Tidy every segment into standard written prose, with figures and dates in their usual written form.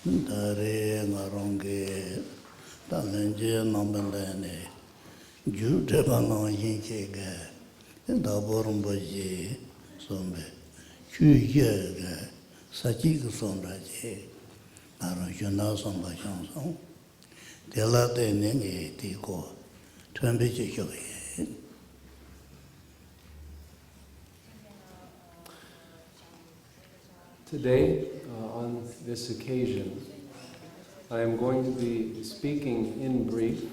Dare Naronge, Talenje Nomelene, Judebano Yinkega, and Daborumbaji, Sombe, Chuyega, Sajik Sombraje, Arajuna Somba Chanson, Delate Nenge Tico, Twembichi. Today, on this occasion, I am going to be speaking in brief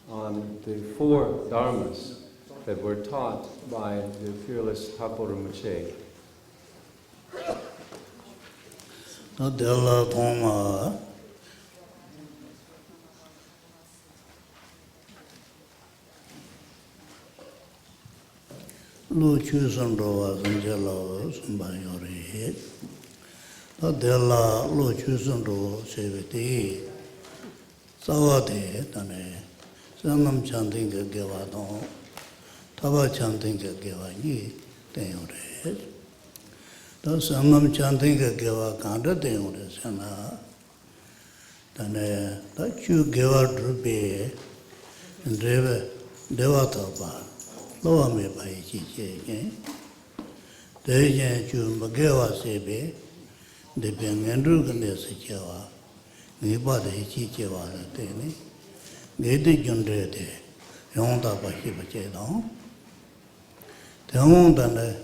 on the four Dharmas that were taught by the fearless Khenpo Rinpoche. Dela Thoma Lu Chu Sandova Sanjalo Sambayori Dela Lu Chu Sando Seviti Sawate Tane Sanam Chanting Gavadon Tava Chanting Gavani Tayore The Sanam Chanting Gava Kanda Tayore Sana Tane the Chu Gava Drupe and Devatapa Loa me by Chiche, Dejan Chu Magawa Sebe, the Benganduganes Jawa, Niba de Chichewa, Tene, Gede Jundrede, Yonda Bahibachedo, the Hondana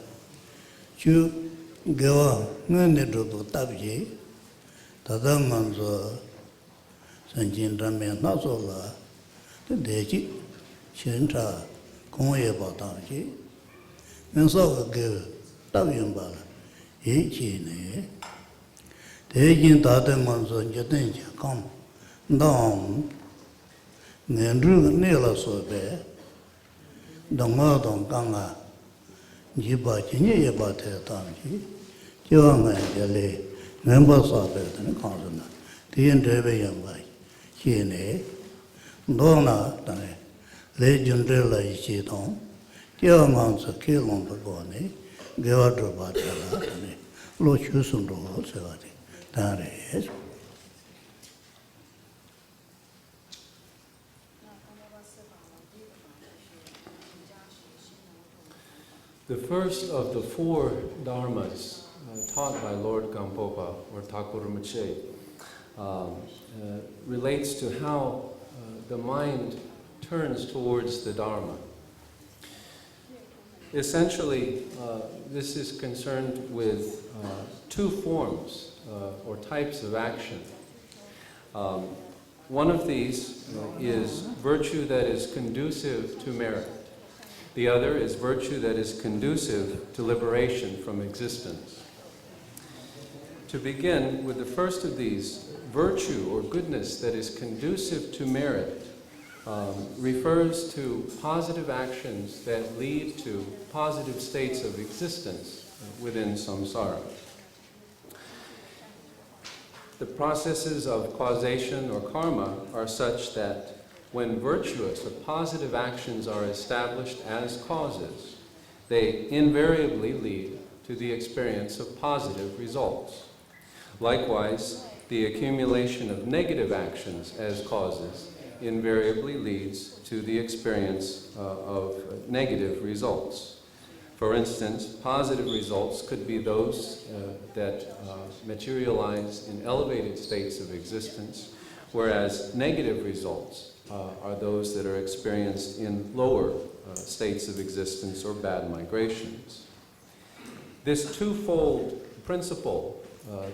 Chu Gawa, Nandru Tabji, Tadamanzo, Sanjin Ramen Nazola, the Deji, Shintra. Kongye Bataji, Mensoka give Taviambala, Echine, Tejin Tatamanso Jatinja, come down, Nandru Nila Sobe, Damadon Ganga, Jiba Chini Bate Tamji, Jivanga Jale, members of it and a consonant, the Entreveyamba, Chine, Dona Tane. Legendrella Ichidon, Diamants a kilon Bagoni, Gavadra Batala, Lochusum do Sevati, Tare. The first of the four Dharmas taught by Lord Gampopa, or Thakur Rinpoche, relates to how the mind turns towards the Dharma. Essentially, this is concerned with two forms or types of action. One of these is virtue that is conducive to merit. The other is virtue that is conducive to liberation from existence. To begin with the first of these, virtue or goodness that is conducive to merit refers to positive actions that lead to positive states of existence within samsara. The processes of causation or karma are such that when virtuous or positive actions are established as causes, they invariably lead to the experience of positive results. Likewise, the accumulation of negative actions as causes invariably leads to the experience of negative results. For instance, positive results could be those that materialize in elevated states of existence, whereas negative results are those that are experienced in lower states of existence or bad migrations. This twofold principle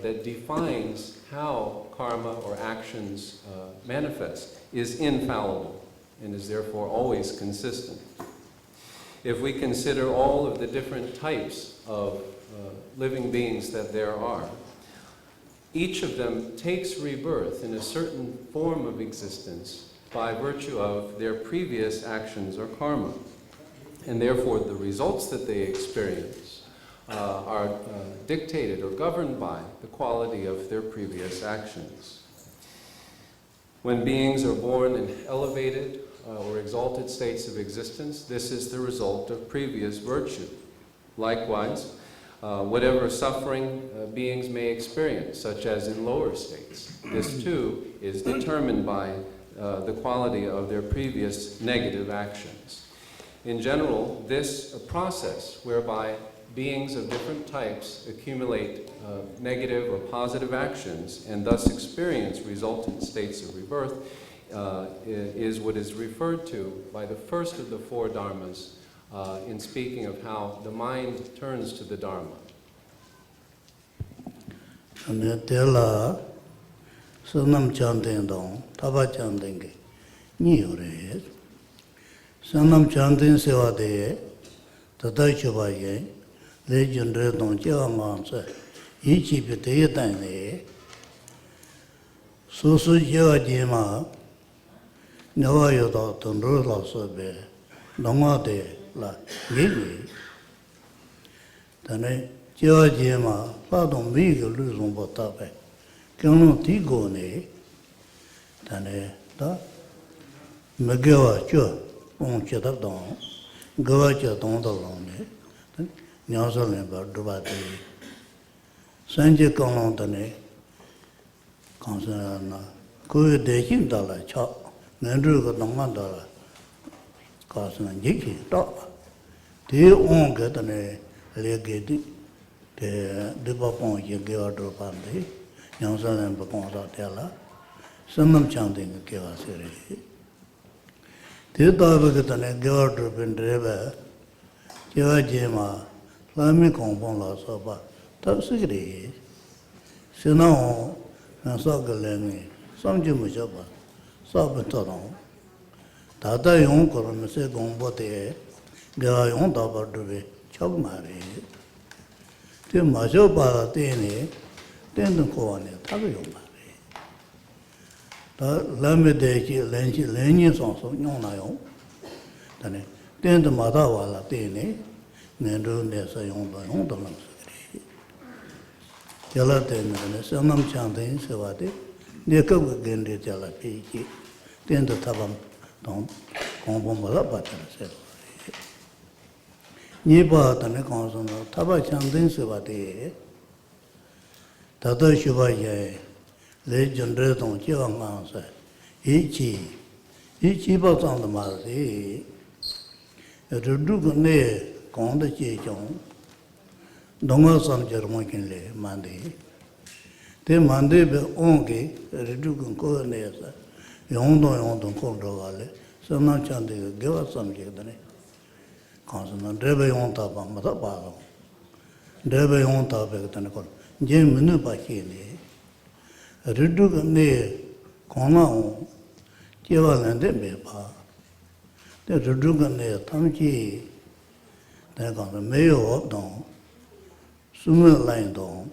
that defines how karma or actions manifest is infallible and is therefore always consistent. If we consider all of the different types of living beings that there are, each of them takes rebirth in a certain form of existence by virtue of their previous actions or karma. And therefore the results that they experience are dictated or governed by the quality of their previous actions. When beings are born in elevated or exalted states of existence, this is the result of previous virtue. Likewise, whatever suffering beings may experience, such as in lower states. This too is determined by the quality of their previous negative actions. In general, this process whereby beings of different types accumulate negative or positive actions and thus experience resultant states of rebirth is what is referred to by the first of the four dharmas in speaking of how the mind turns to the Dharma. Sanam chanting dong, taba chanting ge, ni yore. Sanam chanting sewa de, tata chuba ye, le jundre dong jewa ngang se, yi chi pi de ye dan ne. Su su jewa je ma, nyawa yo da tundru la so be, nonga de la ge ge. Tane, jewa je ma, la dong mi ge lu zong bo ta be. Kyunung ti go ne, tane, da, me gewa cho, ong che tab dong, gewa che dong da long ne, nyasa len pa drupa te. Sanje kyunung tane, kansa na, kuwe de jing da la cha, nendru ka dongan da la, kansa na jik chi ta. Te ong ke tane, le ge di, te dipa pong che gewa drupa te. Nyangsalan Bakongsa Tela, Sanam Chanting Kiva Siri. Titavikatane Giva Drupin Dreva, Kiva Jema, Lami Kompon La Soba, Tapsigri, Sinao, and Sagalemi, Samji Mushaba, Sabataron, Tata Yon Koramese Gombote, Giva Yon Taba Drubi, Chogmari, Timashopa Tini, Tendon Koane, Tago Mari. The Lamedeki, Lenny Sonso, Yonayon, Tane, Tendon Madawa Tene, Nendo Nessa Yonda Yondalam Sri. Jalaten, Sanam Chantin Sevati, Neka Gendi Jalapiki, Tendo Tabam, Tom, Kompomala Batar. Nipa Tane Consono, Taba Chantin Sevati. Tata Shuba Ye, Le Jundre Dong Jiwa Ngang Se, Yi Ba Zang De Ma Si, Rudu Ne Gong De Jie Chong, Donga Sam Jer Mo Kin Le, Mandi. Te Mandi Be Ongi, Rudu Gun Ko Ne Se, Yong Dong Kong Do Wale, Sanam Chandi Gewa Sam Jek Dane, Kansan, Drebe Yong Ta Ba Ma Ta Ba Dong, Drebe Yong Ta Be Dane Kong. Jen minu pa chi ne, ridu ka ne kona on, jewa lende me pa, de ridu ka ne tam chi, de kanda me yo wap dong, sume lain dong,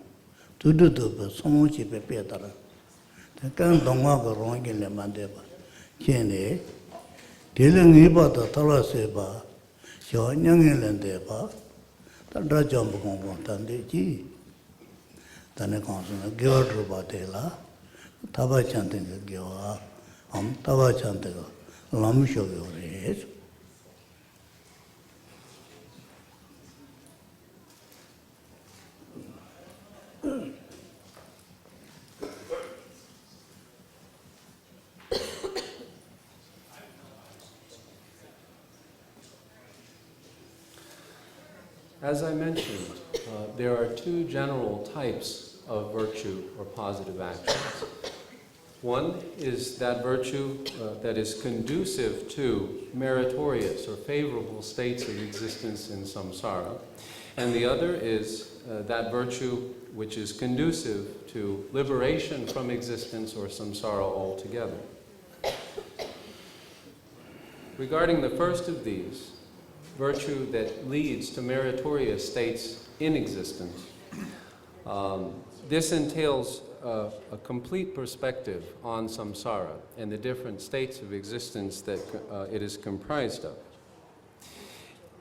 tudu pe song chi pe pe tara, de kan dongwa ka rongi le mande pa, chi ne, dili ngi pa ta tala se pa, xio nyangi lende pa, ta dra jambu kongpon tande chi, Tane Consona, Giva Drupa Tela, Taba Chanting Giva, Taba Chanting Lam Shogyo. As I mentioned, there are two general types of virtue or positive actions. One is that virtue that is conducive to meritorious or favorable states of existence in samsara, and the other is that virtue which is conducive to liberation from existence or samsara altogether. Regarding the first of these, virtue that leads to meritorious states in existence, this entails a complete perspective on samsara and the different states of existence that it is comprised of.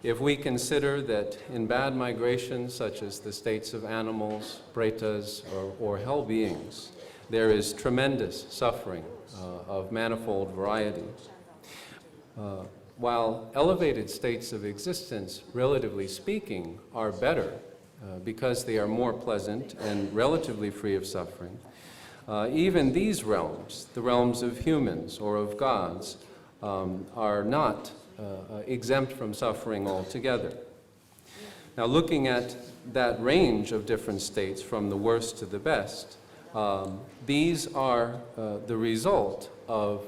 If we consider that in bad migrations, such as the states of animals, pretas, or hell beings, there is tremendous suffering of manifold variety. While elevated states of existence, relatively speaking, are better because they are more pleasant and relatively free of suffering, even these realms, the realms of humans or of gods, are not exempt from suffering altogether. Now, looking at that range of different states from the worst to the best, these are the result of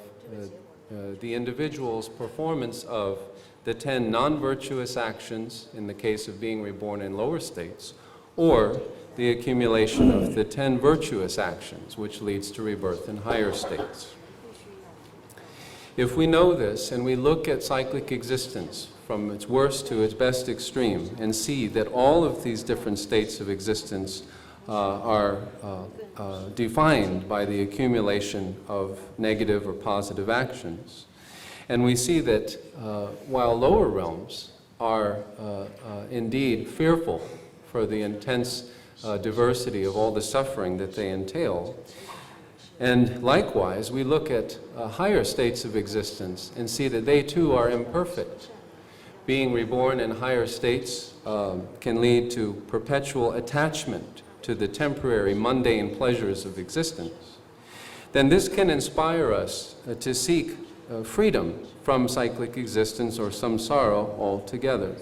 the individual's performance of the 10 non-virtuous actions in the case of being reborn in lower states, or the accumulation of the 10 virtuous actions, which leads to rebirth in higher states. If we know this and we look at cyclic existence from its worst to its best extreme and see that all of these different states of existence are defined by the accumulation of negative or positive actions, and we see that while lower realms are indeed fearful for the intense diversity of all the suffering that they entail, and likewise we look at higher states of existence and see that they too are imperfect. Being reborn in higher states can lead to perpetual attachment to the temporary mundane pleasures of existence. Then this can inspire us to seek freedom from cyclic existence or samsara altogether.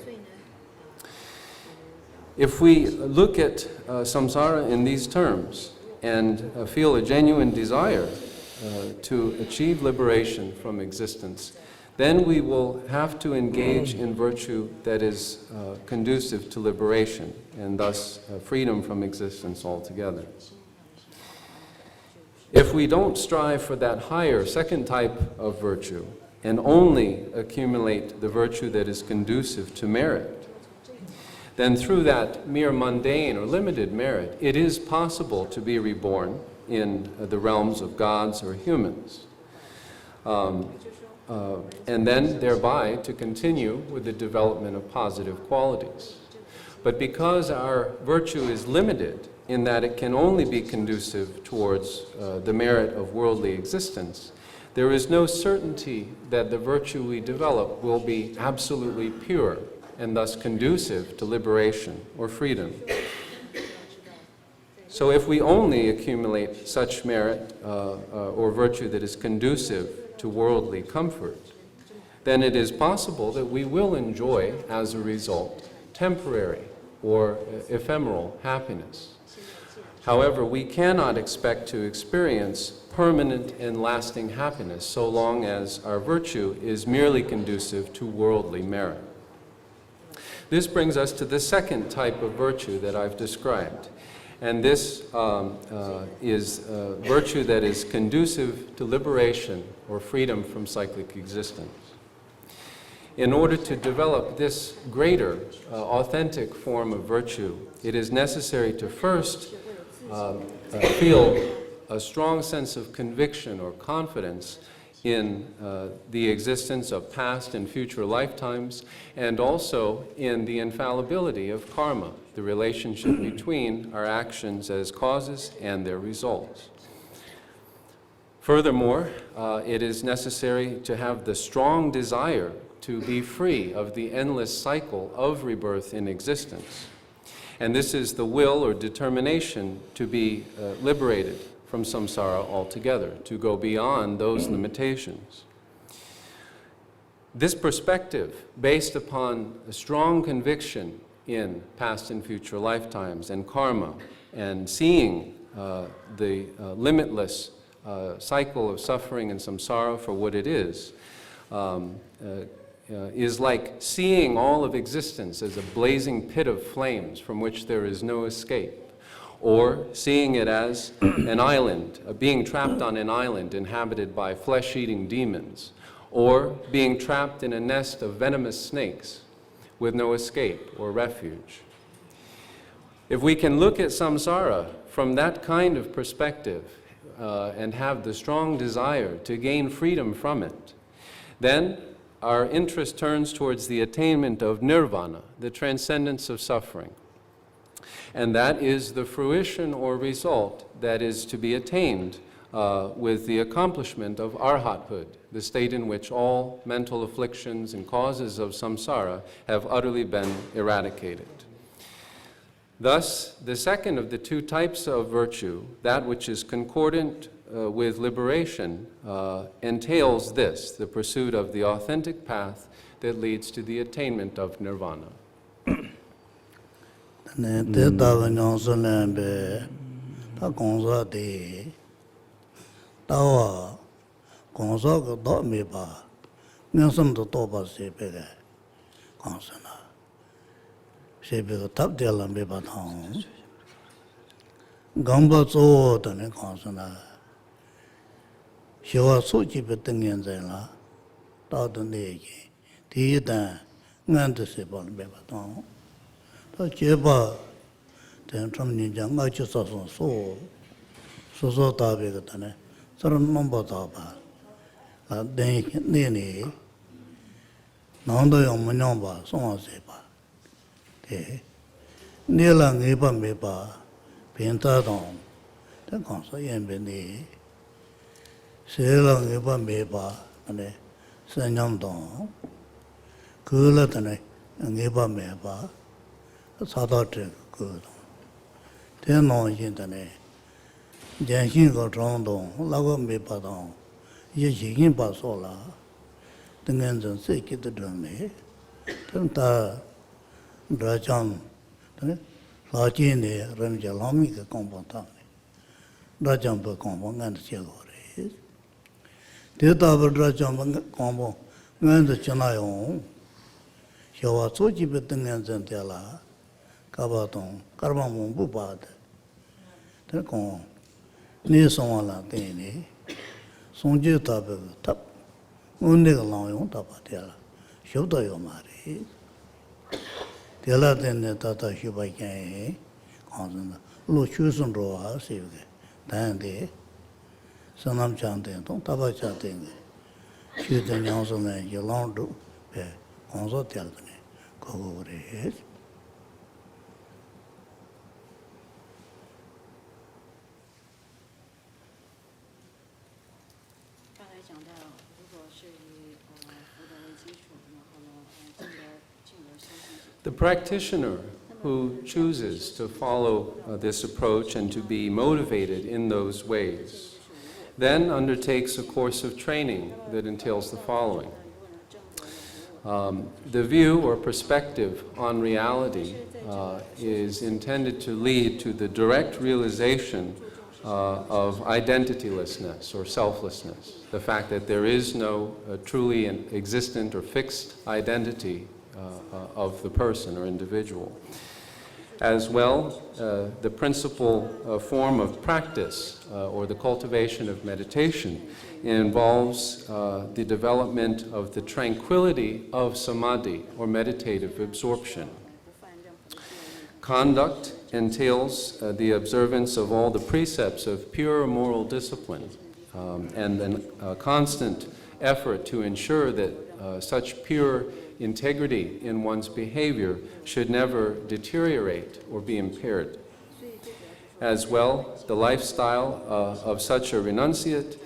If we look at samsara in these terms and feel a genuine desire to achieve liberation from existence, then we will have to engage in virtue that is conducive to liberation and thus freedom from existence altogether. If we don't strive for that higher second type of virtue and only accumulate the virtue that is conducive to merit, then through that mere mundane or limited merit, it is possible to be reborn in the realms of gods or humans. And then thereby to continue with the development of positive qualities. But because our virtue is limited in that it can only be conducive towards the merit of worldly existence, there is no certainty that the virtue we develop will be absolutely pure and thus conducive to liberation or freedom. So if we only accumulate such merit or virtue that is conducive to worldly comfort, then it is possible that we will enjoy, as a result, temporary or ephemeral happiness. However, we cannot expect to experience permanent and lasting happiness so long as our virtue is merely conducive to worldly merit. This brings us to the second type of virtue that I've described. And this is virtue that is conducive to liberation or freedom from cyclic existence. In order to develop this greater, authentic form of virtue, it is necessary to first feel a strong sense of conviction or confidence in the existence of past and future lifetimes, and also in the infallibility of karma, the relationship between our actions as causes and their results. Furthermore, it is necessary to have the strong desire to be free of the endless cycle of rebirth in existence. And this is the will or determination to be liberated from samsara altogether, to go beyond those limitations. This perspective, based upon a strong conviction in past and future lifetimes and karma, and seeing the limitless cycle of suffering and samsara for what it is like seeing all of existence as a blazing pit of flames from which there is no escape, or seeing it as an island, being trapped on an island inhabited by flesh-eating demons, or being trapped in a nest of venomous snakes with no escape or refuge. If we can look at samsara from that kind of perspective and have the strong desire to gain freedom from it, then our interest turns towards the attainment of nirvana, the transcendence of suffering. And that is the fruition or result that is to be attained with the accomplishment of arhathood, the state in which all mental afflictions and causes of samsara have utterly been eradicated. Thus, the second of the two types of virtue, that which is concordant with liberation, entails this, the pursuit of the authentic path that leads to the attainment of nirvana. Gamba zo dane kansana shiwa sochi betengen zela ta dane ki ti dan ngan de se ba be ba tong ta che ba den tram ni jang ga chi so so ta be ga dane saran nom ba ta ba la den ne ne nong do yong mo nyong ba song se ba de ne la nge ba me ba Pinta dong, the consul yen beni, Sailor Niba Meba, and a Sanyam dong, Kulatane, and Niba Meba, a Sadate good. Ten on Yintane, Janshin got drawn dong, Lago Meba dong, Yashin Basola, the Gansan Siki the Drummy, Tenta Dracham. Lachine Ramja Lamika Compantani, Rajampa Combo and Chagore. Teta Rajampa Combo and the Chanayon, Shawasochi Betangan Zantella, Kabaton, Karmamum Bubad, Telcon, Nisonala Tene, Sonju Tabu Tap, Undiga Lion Tapatella, Shota Yomari. Tela tenne tata shubaikane consana lo chusun roa sivge dande sanam chante ton taba chate chu de nyosone yolando be konso telne kogore The practitioner who chooses to follow this approach and to be motivated in those ways then undertakes a course of training that entails the following. The view or perspective on reality is intended to lead to the direct realization of identitylessness or selflessness, the fact that there is no truly existent or fixed identity of the person or individual. As well, the principal form of practice or the cultivation of meditation involves the development of the tranquility of samadhi or meditative absorption. Conduct entails the observance of all the precepts of pure moral discipline and a constant effort to ensure that such pure integrity in one's behavior should never deteriorate or be impaired. As well, the lifestyle of such a renunciate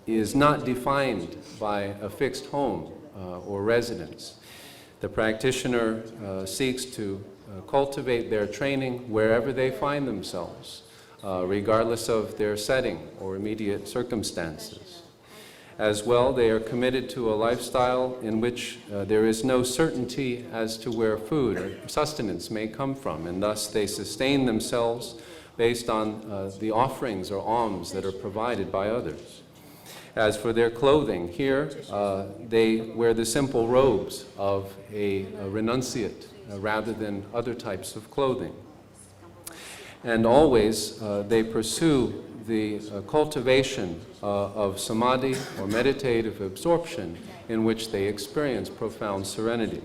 is not defined by a fixed home or residence. The practitioner seeks to cultivate their training wherever they find themselves, regardless of their setting or immediate circumstances. As well, they are committed to a lifestyle in which there is no certainty as to where food or sustenance may come from, and thus they sustain themselves based on the offerings or alms that are provided by others. As for their clothing, here they wear the simple robes of a renunciate rather than other types of clothing. And always they pursue the cultivation of samadhi or meditative absorption in which they experience profound serenity.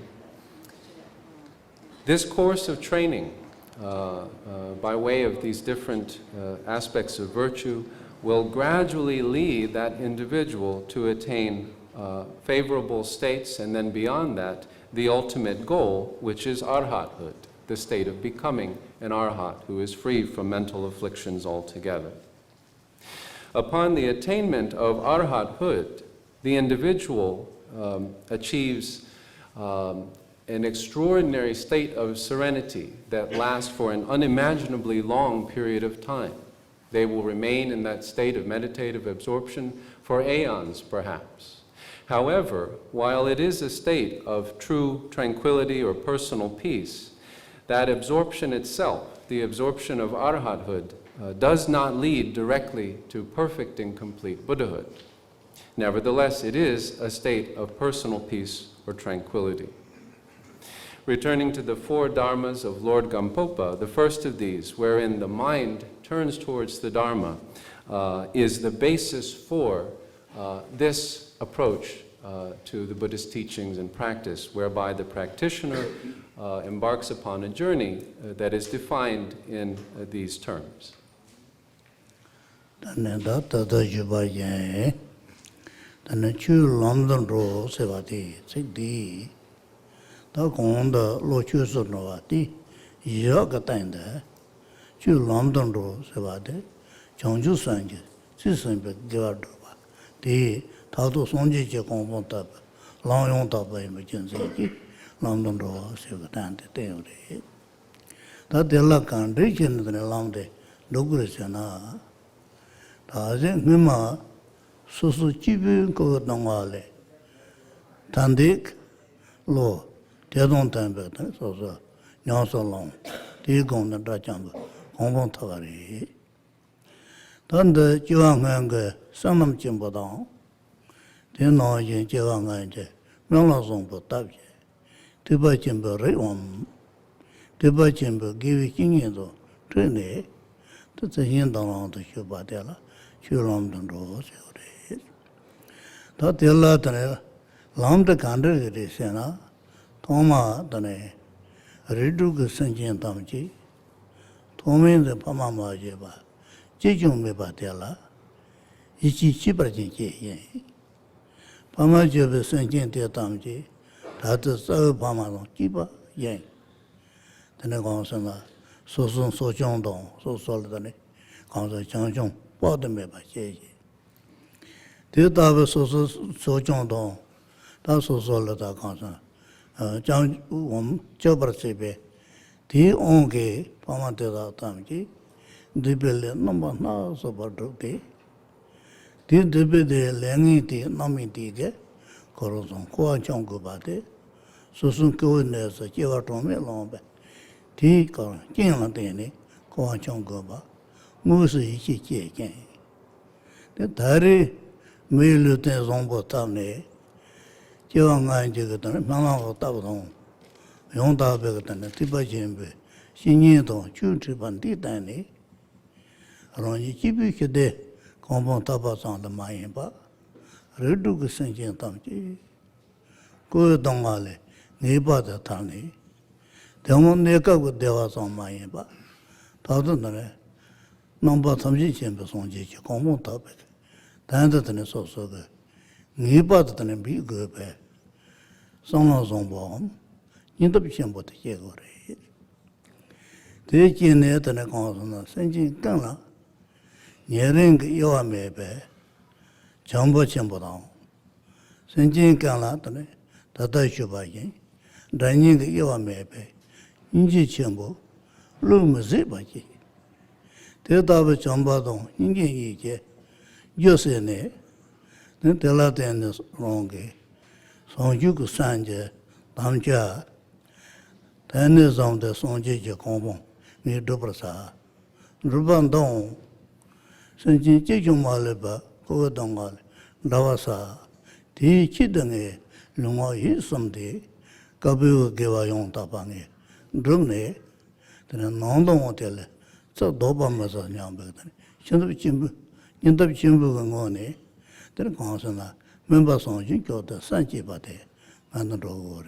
This course of training by way of these different aspects of virtue will gradually lead that individual to attain favorable states, and then beyond that, the ultimate goal, which is arhathood, the state of becoming an arhat who is free from mental afflictions altogether. Upon the attainment of arhathood, the individual achieves an extraordinary state of serenity that lasts for an unimaginably long period of time. They will remain in that state of meditative absorption for aeons, perhaps. However, while it is a state of true tranquility or personal peace, that absorption itself, the absorption of arhathood, does not lead directly to perfect and complete Buddhahood. Nevertheless, it is a state of personal peace or tranquility. Returning to the four dharmas of Lord Gampopa, the first of these, wherein the mind turns towards the Dharma, is the basis for this approach to the Buddhist teachings and practice, whereby the practitioner embarks upon a journey that is defined in these terms. Tandik lo dedon tembe so nyaso long di gong na da chang gong ta ga ri dan de jiwang ngang ge sanam jin bo dang de no yin jiwang ngang je myeong la song bo ta ji de ba jin bo ri won de ba jin bo gi wi jing yin zo zhe ne de zhe yin dang lang de xue ba de la xue long dong ro se ri da de la de Lamda Kandra Sena, Toma Dane, Redug Sanjin Tamji, Tomin the Pamama Jeba, Jijum Batella, Ichi Chibrajin Yen, Pamajeb Sanjin Tamji, that is so Pamano, Kiba Yen. Then I gonsana, so soon so John Don, so solidly, Consa Chanjong, Bottomeba Jay. Did I so John Don? So solid concern. John Jobrasibe, the onge, Pamatera Tamji, the billion number now so about day. Did the be the Langiti, Namiti, Corozon, Koa Chongo Bate, so soon go in there, so you are to me long back. Tea, King Koa Chongoba, Musi Ichi again. The Tari Milute Zombo Tamne. Jiwang Jigan, Mama Tabon, Yonda Began, Tibajimbe, Shinito, Chutripan Titani, Roni Chibi de Compon Tabas on the Mayimba, Reduk Sanjin Tamji, Go Dongale, Niba the Tani, Demon Neka with Devas on Mayimba, Tadunare, Number Tamji Chambers on Jich, Compon Topic, Tantan is also good. Niba the big group, Sonos on bomb, in the Bisham what the Yegore. They can net and a consonant, sending Gana, nearing your maybe, Jumbo Chamberdown, sending Gana, Tata Shubayin, dining your maybe, Inji Chambo, Loom Zibaji. They double Chambadon, Inji, Josene. Then tell her then is wrong. So you could send you, Damja. Then is on the Sonji Jacombo, near Dubrasa. Rubandon, Sanji Jumaliba, Kodangal, Davasa, Ti Chidane, Lungo is someday, Kabu gave a young tapani, Drumne, then a non hotel, so Doba Mazan Yamberton. Shouldn't be Chimbu and Gone. Then consona, members on Jinko, the Sanchi Bate, and the Rogore.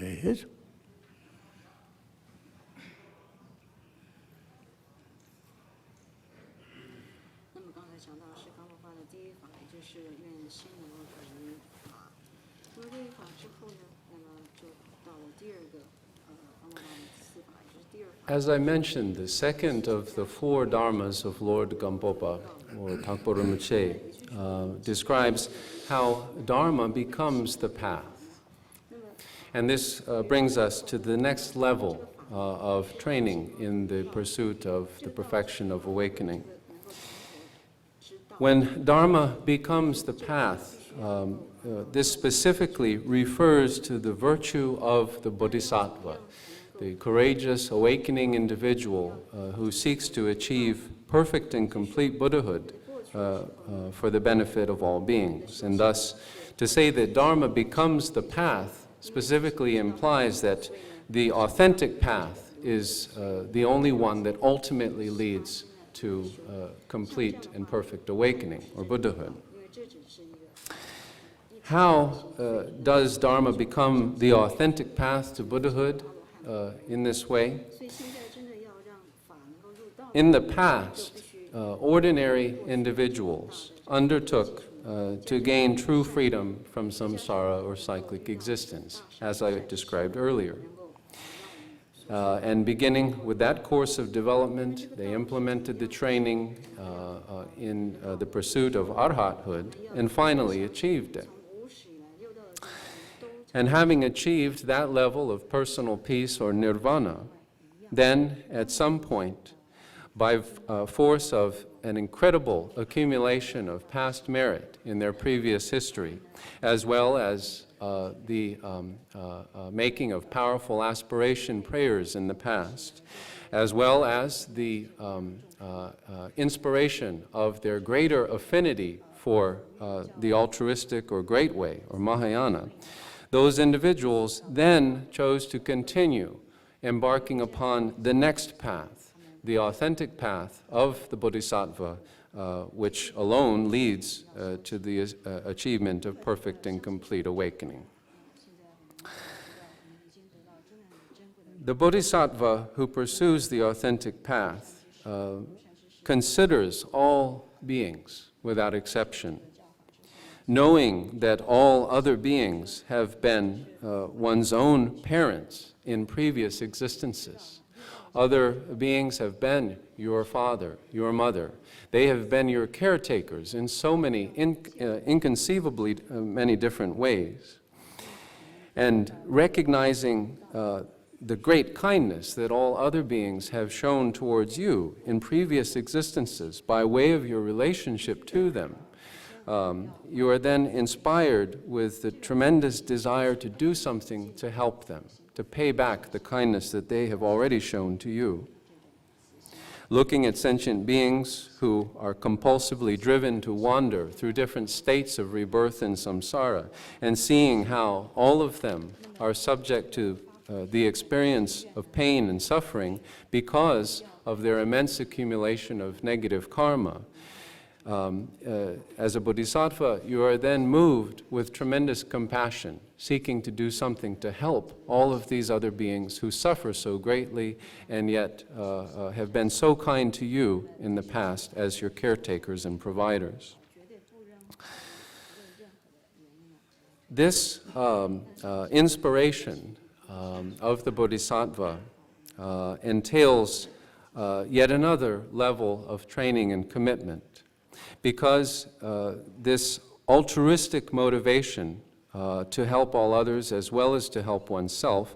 第二个阿罗汉四法，也就是第二法。 As I mentioned, the second of the four dharmas of Lord Gampopa, or Khenpo Rinpoche, describes how Dharma becomes the path. And this brings us to the next level of training in the pursuit of the perfection of awakening. When Dharma becomes the path, this specifically refers to the virtue of the bodhisattva, the courageous awakening individual who seeks to achieve perfect and complete Buddhahood for the benefit of all beings. And thus, to say that Dharma becomes the path specifically implies that the authentic path is the only one that ultimately leads to complete and perfect awakening, or Buddhahood. How does Dharma become the authentic path to Buddhahood in this way? In the past, ordinary individuals undertook to gain true freedom from samsara or cyclic existence, as I described earlier. And beginning with that course of development, they implemented the training in the pursuit of arhathood and finally achieved it. And having achieved that level of personal peace or nirvana, then at some point, by force of an incredible accumulation of past merit in their previous history, as well as the making of powerful aspiration prayers in the past, as well as the inspiration of their greater affinity for the altruistic or great way, or Mahayana, those individuals then chose to continue embarking upon the next path, the authentic path of the bodhisattva, which alone leads to the achievement of perfect and complete awakening. The bodhisattva who pursues the authentic path considers all beings without exception, knowing that all other beings have been one's own parents in previous existences. Other beings have been your father, your mother. They have been your caretakers in so many, inconceivably many different ways. And recognizing the great kindness that all other beings have shown towards you in previous existences by way of your relationship to them, you are then inspired with the tremendous desire to do something to help them, to pay back the kindness that they have already shown to you. Looking at sentient beings who are compulsively driven to wander through different states of rebirth in samsara, and seeing how all of them are subject to the experience of pain and suffering because of their immense accumulation of negative karma, as a bodhisattva, you are then moved with tremendous compassion, seeking to do something to help all of these other beings who suffer so greatly and yet have been so kind to you in the past as your caretakers and providers. This inspiration of the bodhisattva entails yet another level of training and commitment, because this altruistic motivation to help all others as well as to help oneself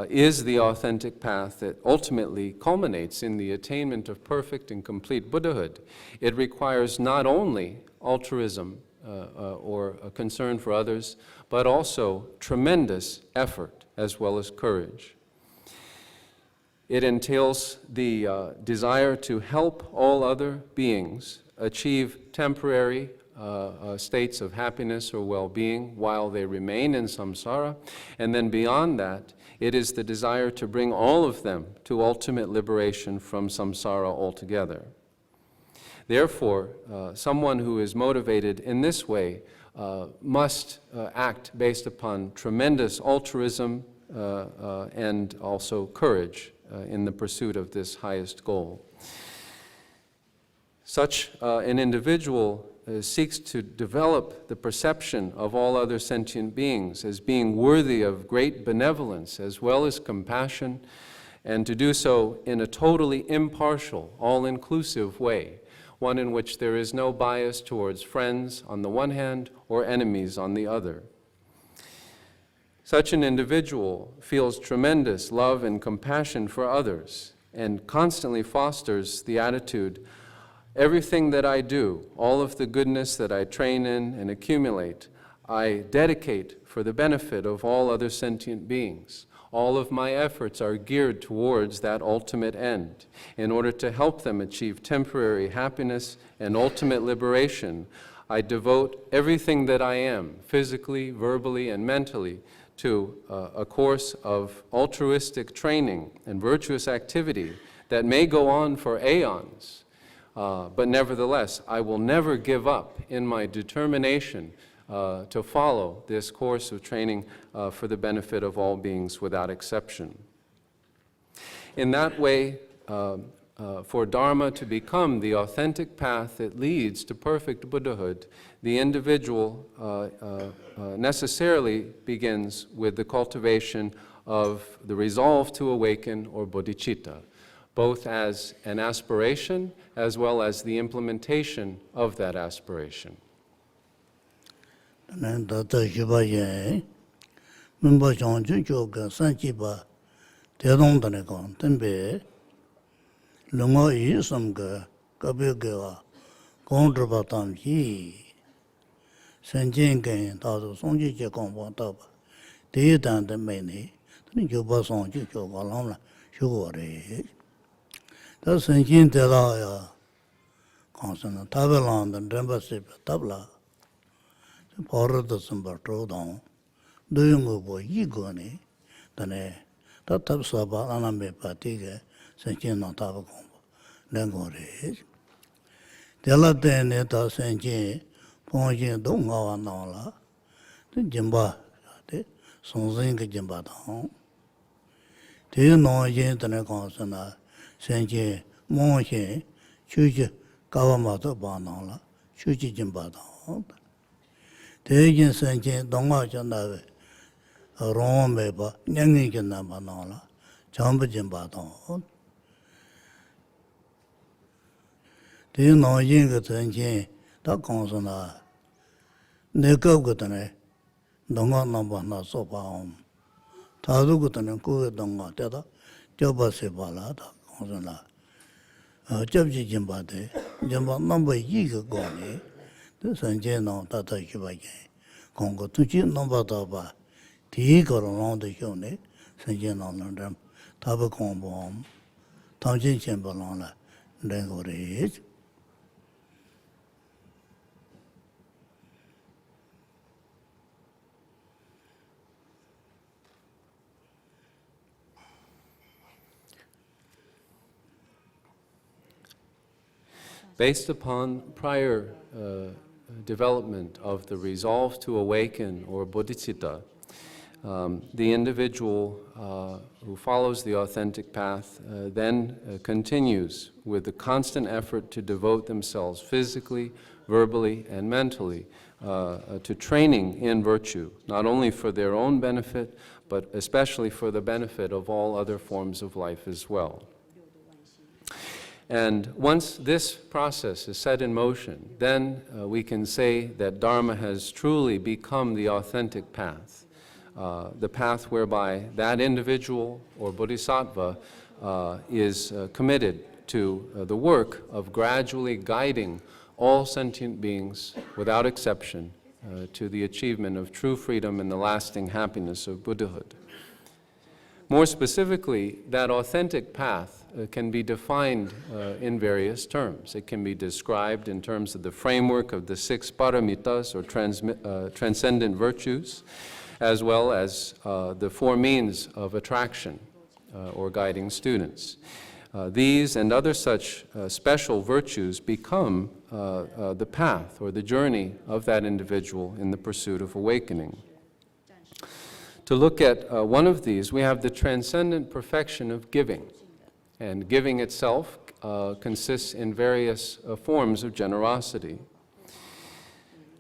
is the authentic path that ultimately culminates in the attainment of perfect and complete Buddhahood. It requires not only altruism or a concern for others, but also tremendous effort as well as courage. It entails the desire to help all other beings achieve temporary states of happiness or well-being while they remain in samsara, and then beyond that, it is the desire to bring all of them to ultimate liberation from samsara altogether. Therefore, someone who is motivated in this way must act based upon tremendous altruism and also courage in the pursuit of this highest goal. Such an individual seeks to develop the perception of all other sentient beings as being worthy of great benevolence as well as compassion, and to do so in a totally impartial, all-inclusive way, one in which there is no bias towards friends on the one hand or enemies on the other. Such an individual feels tremendous love and compassion for others and constantly fosters the attitude, everything that I do, all of the goodness that I train in and accumulate, I dedicate for the benefit of all other sentient beings. All of my efforts are geared towards that ultimate end. In order to help them achieve temporary happiness and ultimate liberation, I devote everything that I am, physically, verbally, and mentally, to a course of altruistic training and virtuous activity that may go on for aeons. But nevertheless, I will never give up in my determination to follow this course of training for the benefit of all beings without exception. In that way, for Dharma to become the authentic path that leads to perfect Buddhahood, the individual necessarily begins with the cultivation of the resolve to awaken, or bodhicitta, both as an aspiration as well as the implementation of that aspiration. Based upon prior development of the resolve to awaken, or bodhicitta, the individual who follows the authentic path then continues with the constant effort to devote themselves physically, verbally, and mentally to training in virtue, not only for their own benefit, but especially for the benefit of all other forms of life as well. And once this process is set in motion, then we can say that Dharma has truly become the authentic path, the path whereby that individual or bodhisattva is committed to the work of gradually guiding all sentient beings without exception to the achievement of true freedom and the lasting happiness of Buddhahood. More specifically, that authentic path can be defined in various terms. It can be described in terms of the framework of the 6 Paramitas, or transcendent virtues, as well as the 4 means of attraction, or guiding students. These and other such special virtues become the path or the journey of that individual in the pursuit of awakening. To look at one of these, we have the transcendent perfection of giving. And giving itself consists in various forms of generosity.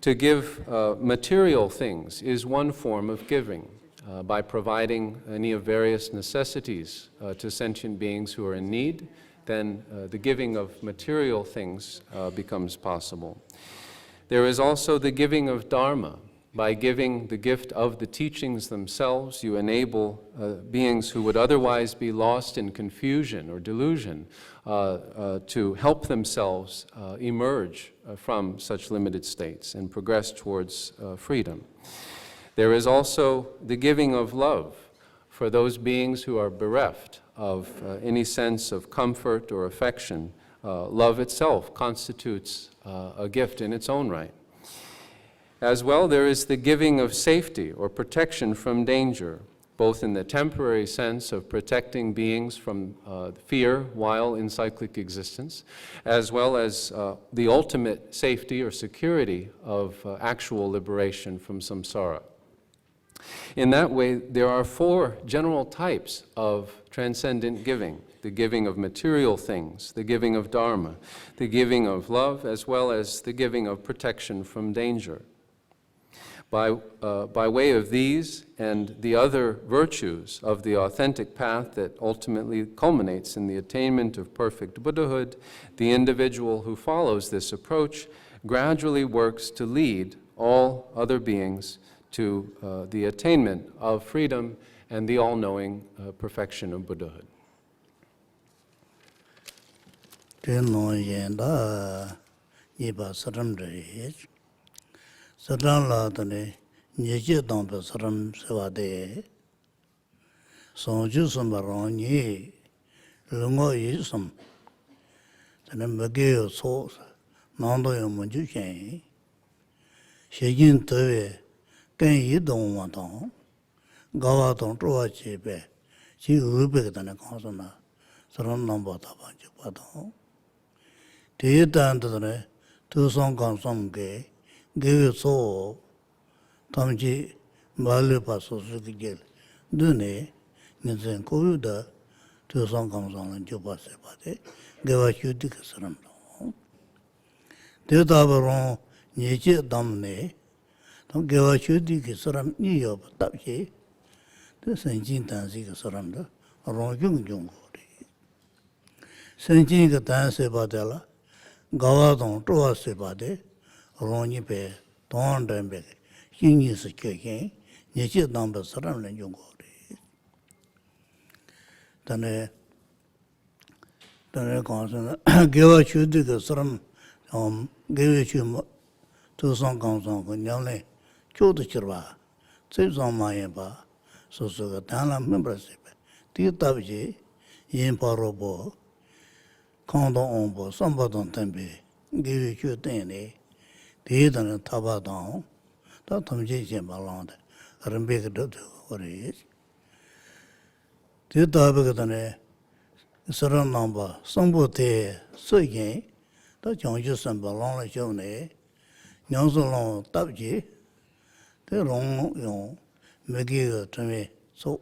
To give material things is one form of giving, by providing any of various necessities to sentient beings who are in need. Then the giving of material things becomes possible. There is also the giving of Dharma, By giving the gift of the teachings themselves, you enable beings who would otherwise be lost in confusion or delusion to help themselves emerge from such limited states and progress towards freedom. There is also the giving of love for those beings who are bereft of any sense of comfort or affection. Love itself constitutes a gift in its own right. As well, there is the giving of safety or protection from danger, both in the temporary sense of protecting beings from fear while in cyclic existence, as well as the ultimate safety or security of actual liberation from samsara. In that way, there are four general types of transcendent giving: the giving of material things, the giving of Dharma, the giving of love, as well as the giving of protection from danger. By way of these and the other virtues of the authentic path that ultimately culminates in the attainment of perfect Buddhahood, the individual who follows this approach gradually works to lead all other beings to the attainment of freedom and the all-knowing perfection of Buddhahood. Sadhan la tane nyeche dampe saram sevade sonju sambarang nye lungo yi sam tane magayo so nando yo manju shen shejin tewe ken yi dongwa tong gawa tong truwa chebe chi ube tane kansana saram namba taba jikwa tong te tan tane tu song kansam ge gewe so tamji bali paso sukigel dune nzen koyuda tu song kamsang lan jopa sepade gewa shudi kasaram no te tabaron nyeche damne tam gewa shudi kasaram ni yob tabje te senjin tansi kasaram da rongyung jungo re senjin ka tan sepade la gawa don towa sepade ronyi pe don dembe yinyi se keken nyeche dambe saram len yongo re tane kansan gewa chudi ke saram gewa chu tu song kansan ko nyale chodu chirwa tsep song ma yen pa so so ga dan la membra se pe ti tabje yin pa ro bo kando on bo samba don tembe gewa chu ten ne 대단한 타바당 다 통제제 말랑데 름베도 거리 대다베거든에 서런 넘바 성부대 서게 더 정주선 발랑을 쇼네 냥솔롱 답지 대롱용 메기가 좀에 소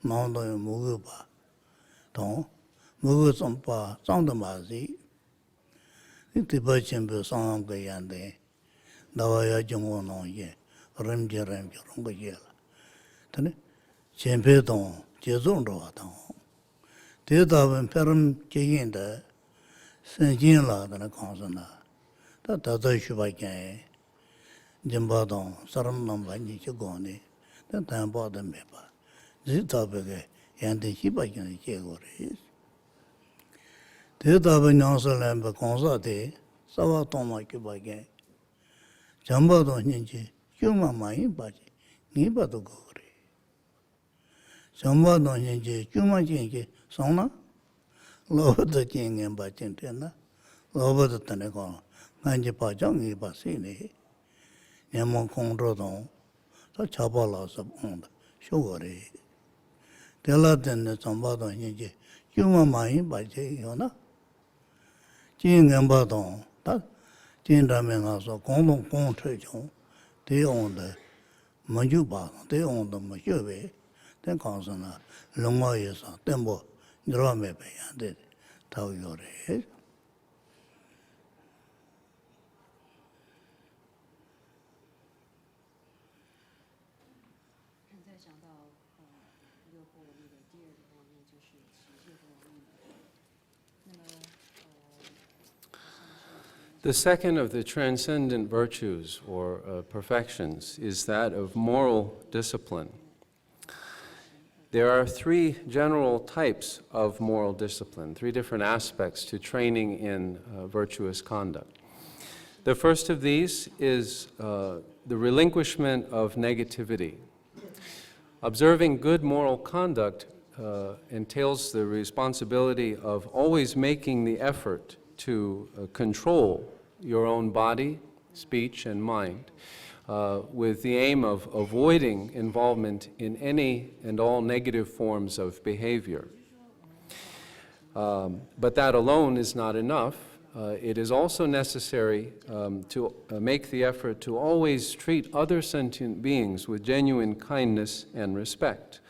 나온다요 먹어봐 또 먹어 좀봐 장도 마지 이때 버침부 상황가 양데 나와야 정원노예 렘제렘 그런 거지라 근데 쳔페도 제존도 왔다 대답은 페름 제인데 선진라다는 강선나 다다도 슈바게 점바도 사람 넘바니 저거네 단단바도 메바 지타베게 양데 시바게 제거리 대답은 양설렘 공사대 사와 도마게 바게 잠바도 년지 휴마 많이 바지 니바도 그래 잠바도 년지 휴마 진게 성나 로버도 진게 바진테나 로버도 તને 간지 바정이 바시네 냐몬 공로도 저 잡아라서 온다 쇼거래 될라든 잠바도 년지 휴마 많이 바지 요나 진행바도 다 진라면 가서 공동 공처죠. 대용의 먼저봐. 대용도 뭐여베. 된 강선아 롱마에서 템보 드라마에 봐야 돼. 타오요래. 第 The second of the transcendent virtues or perfections is that of moral discipline. There are three general types of moral discipline, three different aspects to training in virtuous conduct. The first of these is the relinquishment of negativity. Observing good moral conduct entails the responsibility of always making the effort to control your own body, speech, and mind, with the aim of avoiding involvement in any and all negative forms of behavior. But that alone is not enough. It is also necessary to make the effort to always treat other sentient beings with genuine kindness and respect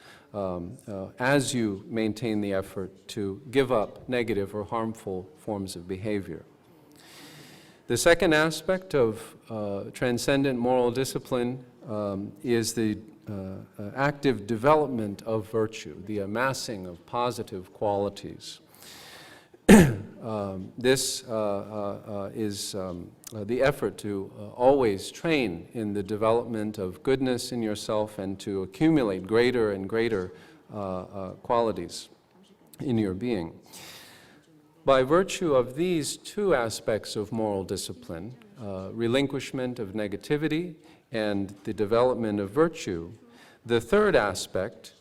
as you maintain the effort to give up negative or harmful forms of behavior. The second aspect of transcendent moral discipline is the active development of virtue, the amassing of positive qualities. This is the effort to always train in the development of goodness in yourself and to accumulate greater and greater qualities in your being. By virtue of these two aspects of moral discipline, relinquishment of negativity and the development of virtue, the third aspect,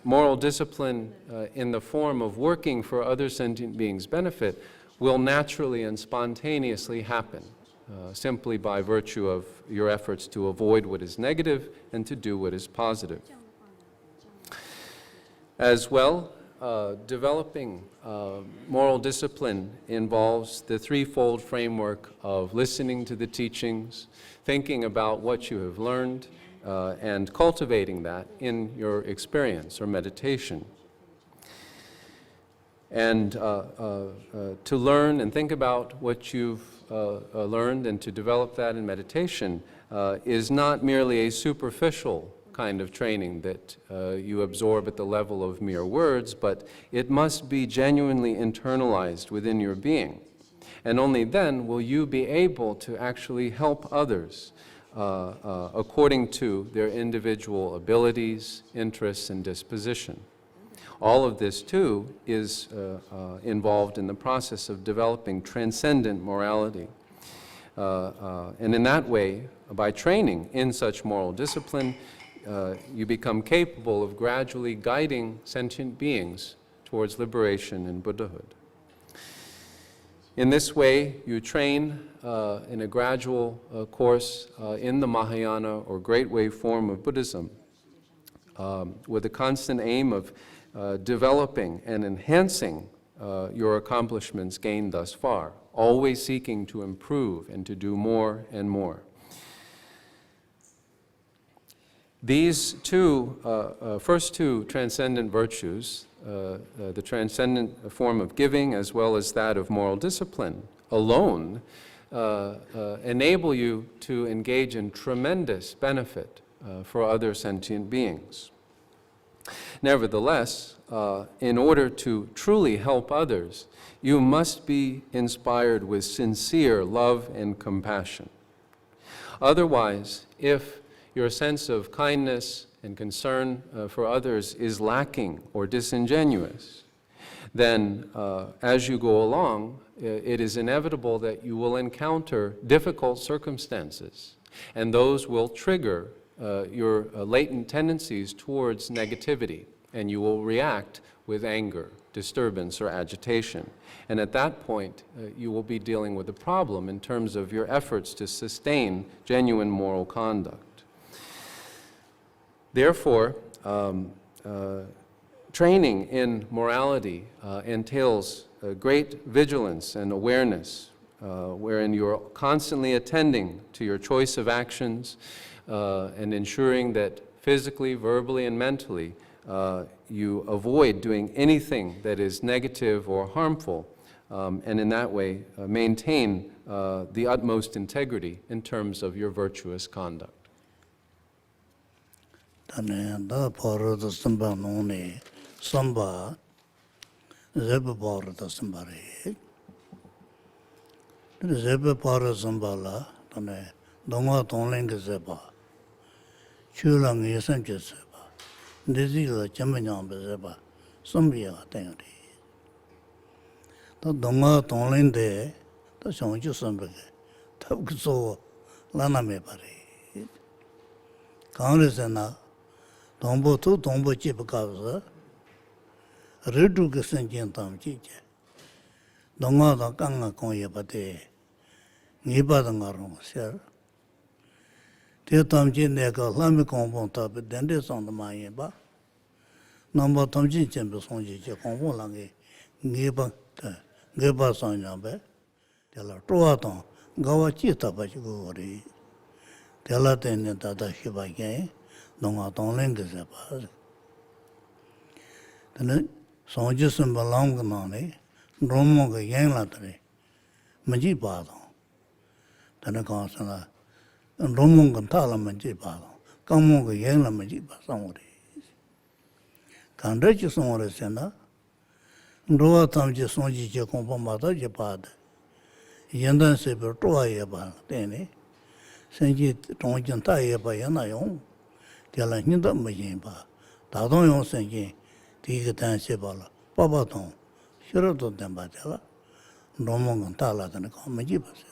moral discipline in the form of working for other sentient beings' benefit, will naturally and spontaneously happen, simply by virtue of your efforts to avoid what is negative and to do what is positive. As well, developing moral discipline involves the threefold framework of listening to the teachings, thinking about what you have learned, and cultivating that in your experience or meditation. And to learn and think about what you've learned and to develop that in meditation is not merely a superficial kind of training that you absorb at the level of mere words, but it must be genuinely internalized within your being. And only then will you be able to actually help others according to their individual abilities, interests, and disposition. All of this, too, is involved in the process of developing transcendent morality. And in that way, by training in such moral discipline, you become capable of gradually guiding sentient beings towards liberation and Buddhahood. In this way, you train in a gradual course in the Mahayana or Great Way form of Buddhism with the constant aim of developing and enhancing your accomplishments gained thus far, always seeking to improve and to do more and more. These first two transcendent virtues, the transcendent form of giving as well as that of moral discipline, alone enable you to engage in tremendous benefit for other sentient beings. Nevertheless, in order to truly help others, you must be inspired with sincere love and compassion. Otherwise, if your sense of kindness and concern for others is lacking or disingenuous, then as you go along, it is inevitable that you will encounter difficult circumstances, and those will trigger your latent tendencies towards negativity, and you will react with anger, disturbance, or agitation. And at that point, you will be dealing with a problem in terms of your efforts to sustain genuine moral conduct. Therefore, training in morality entails great vigilance and awareness, wherein you're constantly attending to your choice of actions and ensuring that physically, verbally, and mentally you avoid doing anything that is negative or harmful, and in that way maintain the utmost integrity in terms of your virtuous conduct. Da paro da samba noni samba zeba paro da samba re Zebe para zambala, tane, donga tongling zeba, chulang yesam zeba, Diziga Chamanyam zeba, Sambia tengri. The donga tongling de, the Shonju Sambage, Tabso, Lana Mepari. Congressana, Tombo to Tombo Chipakaza, Redu Gasanjan Tam Chiche. Donga da Kanga Konya Pate, Nibadangarum, sir. Te Tamji Neka, Lami Kompon Tap, Dendis on the Mayaba. Number Tamji Chamber Sonji, Kombo Langi, Giba Sanyabe, Tella Tuaton, Gawachita Pachigori, Tella Tenen Tata Shibake, Donga Tonling is a pass. Then Sonjus and Balanganani. Romo yang latare, manji pado. Tane kansana, Romo kantala manji pado. Kamo yang la manji pasangori. Kandrachi songore sena, Roa tamji sonji je kompa mata je pad. Yandan seber toa yeba tene. Senji tongjan ta yeba yana yong. Tiala hinda majin pa. Tadong yong senji, tiga tan sebala. Papa tong. Shirato Dambatella, Romongan Tala than a Comajibas.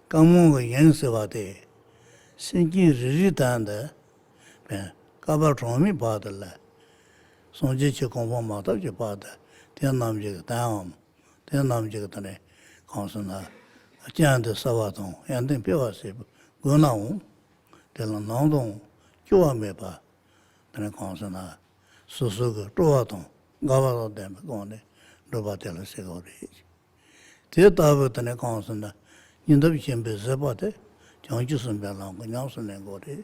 Kamunga Yansevate, Sinki Ritanda, Kabatromi Padala, Sonjicha Conformata Japada, Tianam Jagatam, Tianam Jagatane, Consona, a chant de Savaton, and then Pivasib, Gunaum, Telanondon, Chuamepa, than a consona, Susuga, Tuaton. Gavaro dem gone, Robatella Segori. Theatavatan consonant, Indabishim Bezabate, Jonjusan Belang, Nelson and Gori,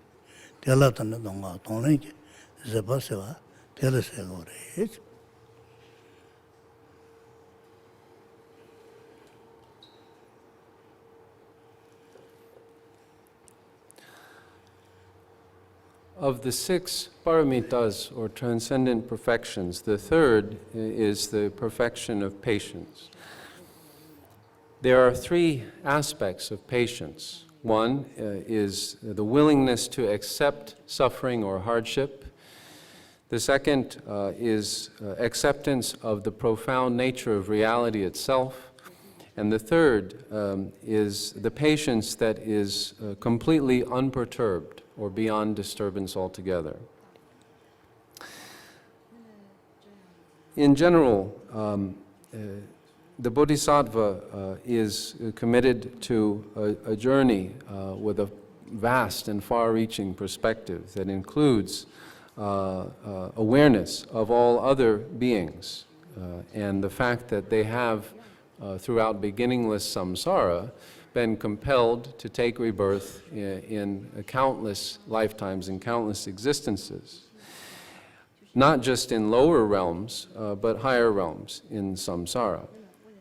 Telatan Donga, Tonlink, Zabaseva, Telesegori. Of the 6 Paramitas, or transcendent perfections, the third is the perfection of patience. There are 3 aspects of patience. One is the willingness to accept suffering or hardship. The second is acceptance of the profound nature of reality itself. And the third is the patience that is completely unperturbed, or beyond disturbance altogether. In general, the bodhisattva is committed to a journey with a vast and far-reaching perspective that includes awareness of all other beings and the fact that they have, throughout beginningless samsara, been compelled to take rebirth in countless lifetimes and countless existences, not just in lower realms, but higher realms in samsara.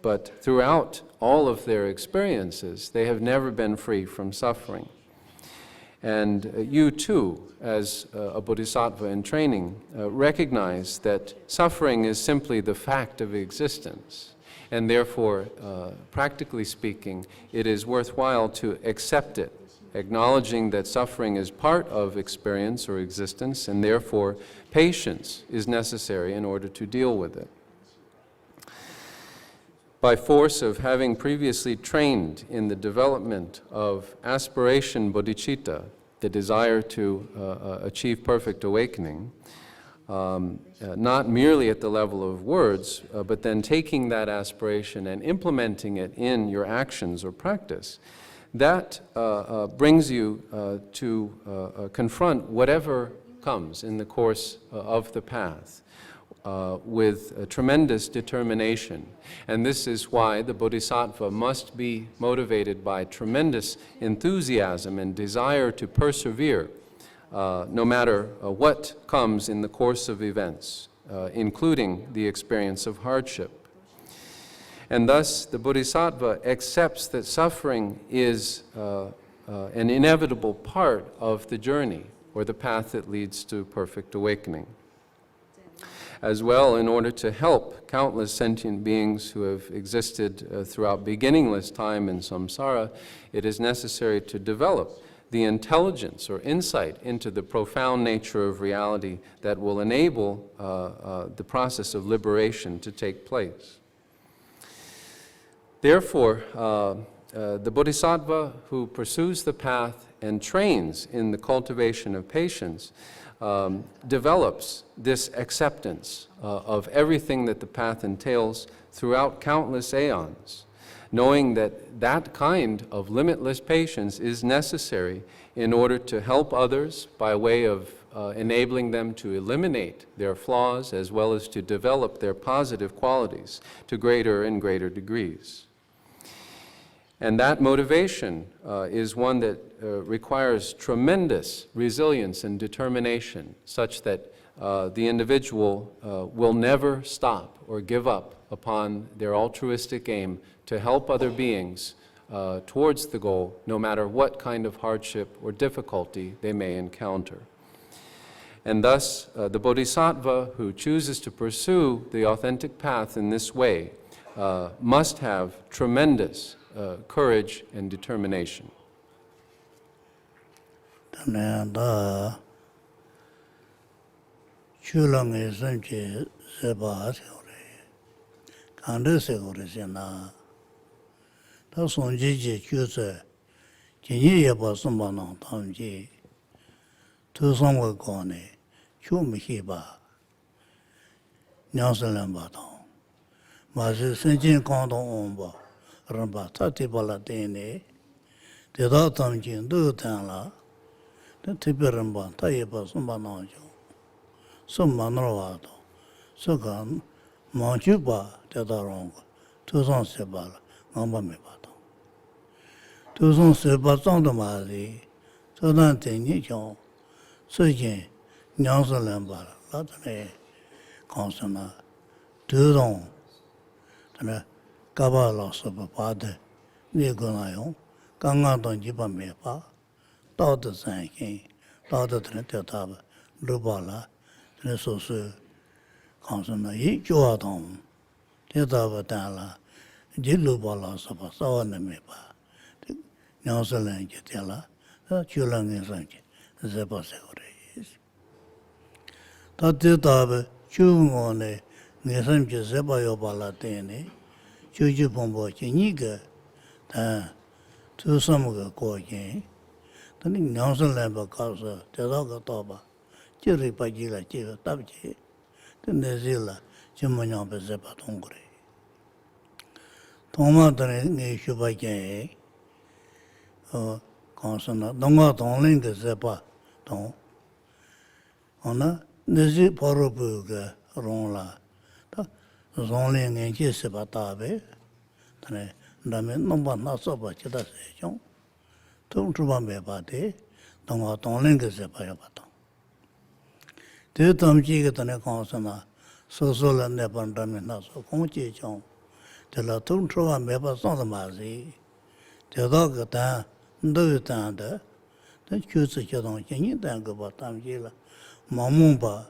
But throughout all of their experiences, they have never been free from suffering. And you too, as a bodhisattva in training, recognize that suffering is simply the fact of existence. And therefore, practically speaking, it is worthwhile to accept it, acknowledging that suffering is part of experience or existence, and therefore patience is necessary in order to deal with it. By force of having previously trained in the development of aspiration bodhicitta, the desire to achieve perfect awakening, not merely at the level of words, but then taking that aspiration and implementing it in your actions or practice, that brings you to confront whatever comes in the course of the path with tremendous determination. And this is why the bodhisattva must be motivated by tremendous enthusiasm and desire to persevere no matter what comes in the course of events, including the experience of hardship. And thus, the bodhisattva accepts that suffering is an inevitable part of the journey, or the path that leads to perfect awakening. As well, in order to help countless sentient beings who have existed throughout beginningless time in samsara, it is necessary to develop the intelligence or insight into the profound nature of reality that will enable the process of liberation to take place. Therefore, the bodhisattva who pursues the path and trains in the cultivation of patience develops this acceptance of everything that the path entails throughout countless aeons, knowing that that kind of limitless patience is necessary in order to help others by way of enabling them to eliminate their flaws as well as to develop their positive qualities to greater and greater degrees. And that motivation is one that requires tremendous resilience and determination, such that the individual will never stop or give up upon their altruistic aim to help other beings towards the goal, no matter what kind of hardship or difficulty they may encounter. And thus, the bodhisattva who chooses to pursue the authentic path in this way must have tremendous courage and determination. Ramba tati pala tene, teda tamjin du tanla, the tipi ramba tayepa sumba nanjo, sumba narvato, sukan manchupa teda ronga, tusan sebala, ngamba me pato. Tusan seba zangda mazi, sodan tenye chon, sujin, nyansa lambala, latane, kansana, tudong, tane, Kabala Saba Pade, Nigonayon, Gangadon Jiba Mepa, Daughter Sanking, Daughter Trinitaba, Lubala, Tresosu, Consona, Joadon, Tetaba Dala, Jilubala Saba, Sawana Mepa, Nyansalan Jetela, Chulang and Sanki, Zeba Secretaries. Tatitaba, Chumone, Nisam Zeba Yobala Tene, Juju Pombo Chiniga, two Samaga Koyin, the Nelson Lamba Casa, Telaga Toba, Jerry Pagila Chiva Tabji, the Nezilla, Chimanyan Bezepa Tongre. Toma Dane Shubaje, Consonant, Donga Tonling Zepa, Ton. Ona Nezi Porobuga, Ronla. Zonling and Jessipatabe, Tane, Damin, Nomba Nasoba Chita Session, Tum Trubambe Pate, Donga Tonling Zepayapato. Two Tom Chigatane Consona, Sosul and Nepan Daminaso, Conchi Chong, Tela Tum Trubambe Sonamazi, Teodogata, Duvitanda, then choose the Chadon Chini Tango Batamjila, Mamumba,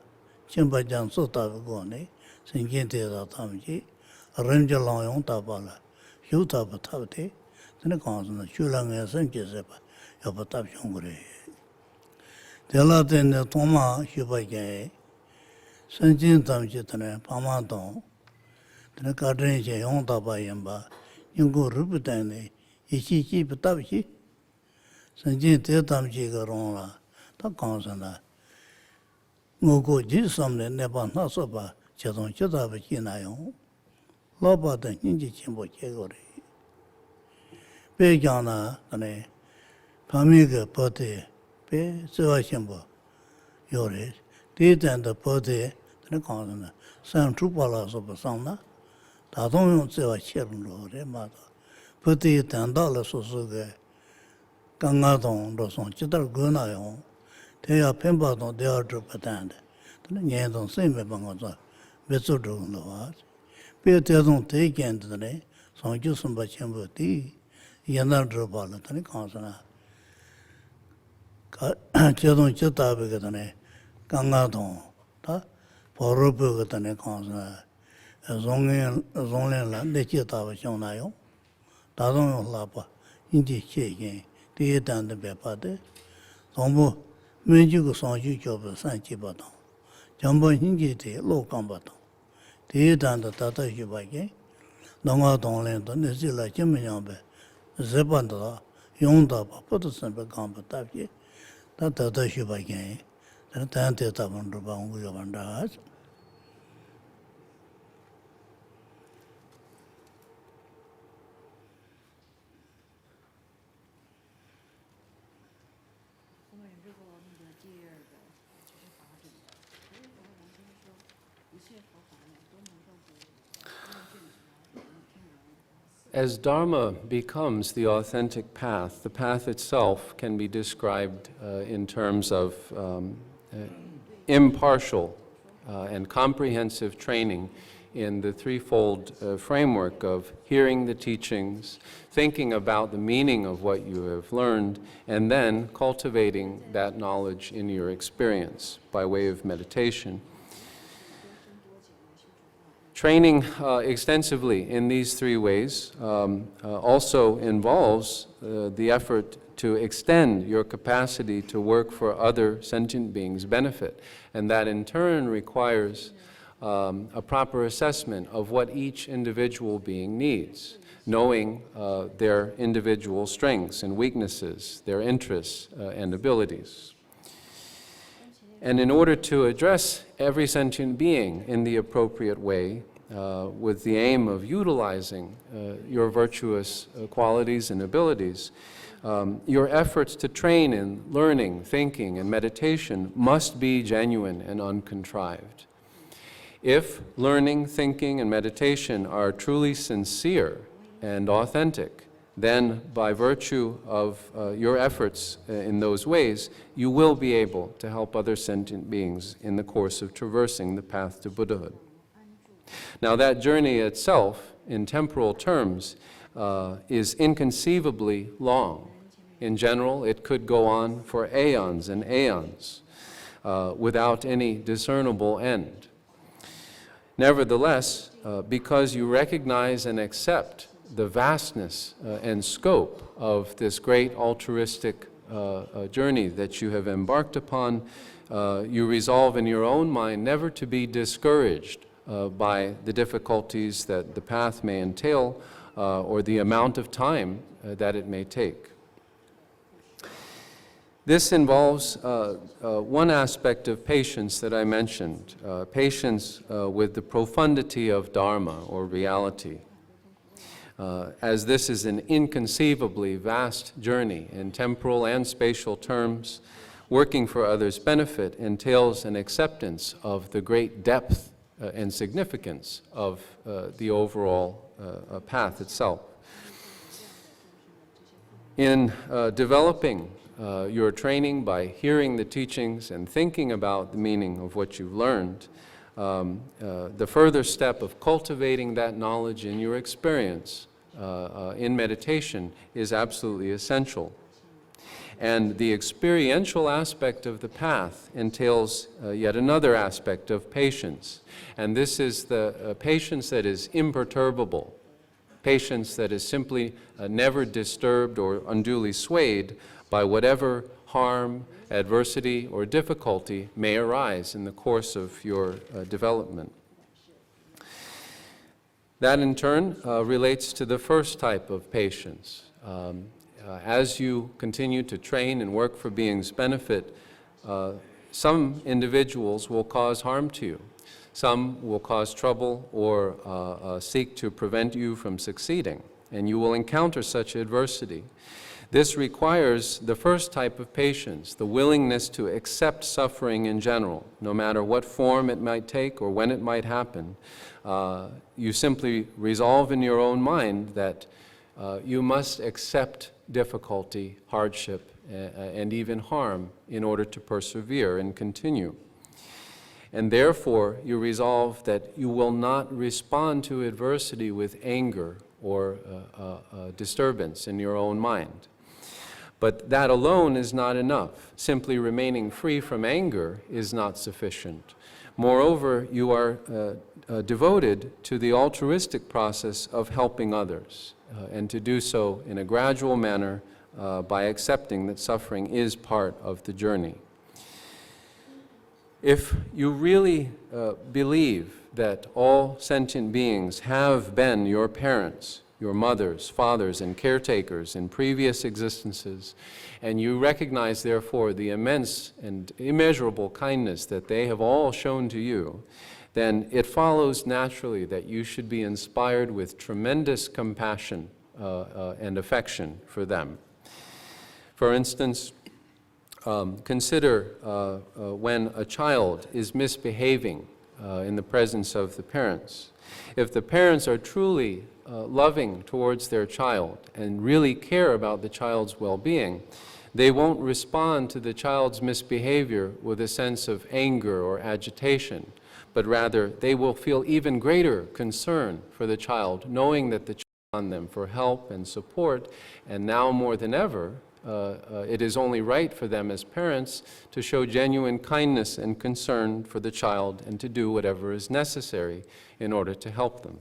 Chimbajan Sotavagone. Singing the Tamji, Ranger Long Tabala, Hutaba Tabte, then a constant, Chulang and Sankesepa, Yabatap Shongre. Telatin the Toma, Shubake, Sanjin Tamjitane, Pamaton, then a cartridge, Yontabayamba, Yungo Rupitane, Ichi Patavi, Sanjin Tetamji Garonla, the constant. Mogo Jisam, the Nepa Nasoba. Chadon Chadaba Chinayon, Loba the Ninji Chimbo Chegori. Pejana, Tane, Pamiga Pote, Pe Sevashimbo, Yoris, did and the Pote, the Consona, Sam Trupalas of Basana, Tadon Seva Cherno, Mata, Pote $10 Susuga, Gangadon, Roson Chidar Gunayon, they are Pembaton, they are Drupatand, the Yandon Sime Bangaza. Better doing the what? Peter don't take into the day, so I just some bachembo tea, Yanar Drobala, Tani Consona. Chadon Chatabigatane, Gangadon, Poropo Tane Consa, Zongan La Nechita Shonayo, Tadon Lapa, Inji Shaking, the Etan the Bepade, Sombo, Menju Sanju Job, Sanchi Baton, Jumbo Hinji, low combatant, the Etan the Tata Hibake, Donga Donland, Nezilla Jimmy Zebanda, Yonda, Potosan Combatavie, that Tata Hibake, and Tante Tabandu Bangu. As Dharma becomes the authentic path, the path itself can be described in terms of impartial and comprehensive training in the threefold framework of hearing the teachings, thinking about the meaning of what you have learned, and then cultivating that knowledge in your experience by way of meditation. Training extensively in these three ways also involves the effort to extend your capacity to work for other sentient beings' benefit, and that in turn requires a proper assessment of what each individual being needs, knowing their individual strengths and weaknesses, their interests and abilities. And in order to address every sentient being in the appropriate way, with the aim of utilizing your virtuous qualities and abilities, your efforts to train in learning, thinking, and meditation must be genuine and uncontrived. If learning, thinking, and meditation are truly sincere and authentic, then by virtue of your efforts in those ways, you will be able to help other sentient beings in the course of traversing the path to Buddhahood. Now that journey itself, in temporal terms, is inconceivably long. In general, it could go on for aeons and aeons without any discernible end. Nevertheless, because you recognize and accept the vastness and scope of this great altruistic journey that you have embarked upon, you resolve in your own mind never to be discouraged by the difficulties that the path may entail or the amount of time that it may take. This involves one aspect of patience that I mentioned, patience with the profundity of Dharma or reality. As this is an inconceivably vast journey in temporal and spatial terms, working for others' benefit entails an acceptance of the great depth and significance of the overall path itself. In developing your training by hearing the teachings and thinking about the meaning of what you've learned, the further step of cultivating that knowledge in your experience in meditation is absolutely essential. And the experiential aspect of the path entails yet another aspect of patience. And this is the patience that is imperturbable, patience that is simply never disturbed or unduly swayed by whatever harm, adversity, or difficulty may arise in the course of your development. That in turn relates to the first type of patience. As you continue to train and work for beings' benefit, some individuals will cause harm to you. Some will cause trouble or seek to prevent you from succeeding, and you will encounter such adversity. This requires the first type of patience, the willingness to accept suffering in general, no matter what form it might take or when it might happen. You simply resolve in your own mind that you must accept difficulty, hardship, and even harm in order to persevere and continue. And therefore, you resolve that you will not respond to adversity with anger or disturbance in your own mind. But that alone is not enough. Simply remaining free from anger is not sufficient. Moreover, you are devoted to the altruistic process of helping others, and to do so in a gradual manner by accepting that suffering is part of the journey. If you really believe that all sentient beings have been your parents, your mothers, fathers, and caretakers in previous existences, and you recognize, therefore, the immense and immeasurable kindness that they have all shown to you, then it follows naturally that you should be inspired with tremendous compassion and affection for them. For instance, consider when a child is misbehaving in the presence of the parents. If the parents are truly loving towards their child and really care about the child's well-being, they won't respond to the child's misbehavior with a sense of anger or agitation, but rather they will feel even greater concern for the child, knowing that the child is on them for help and support, and now more than ever, it is only right for them as parents to show genuine kindness and concern for the child and to do whatever is necessary in order to help them.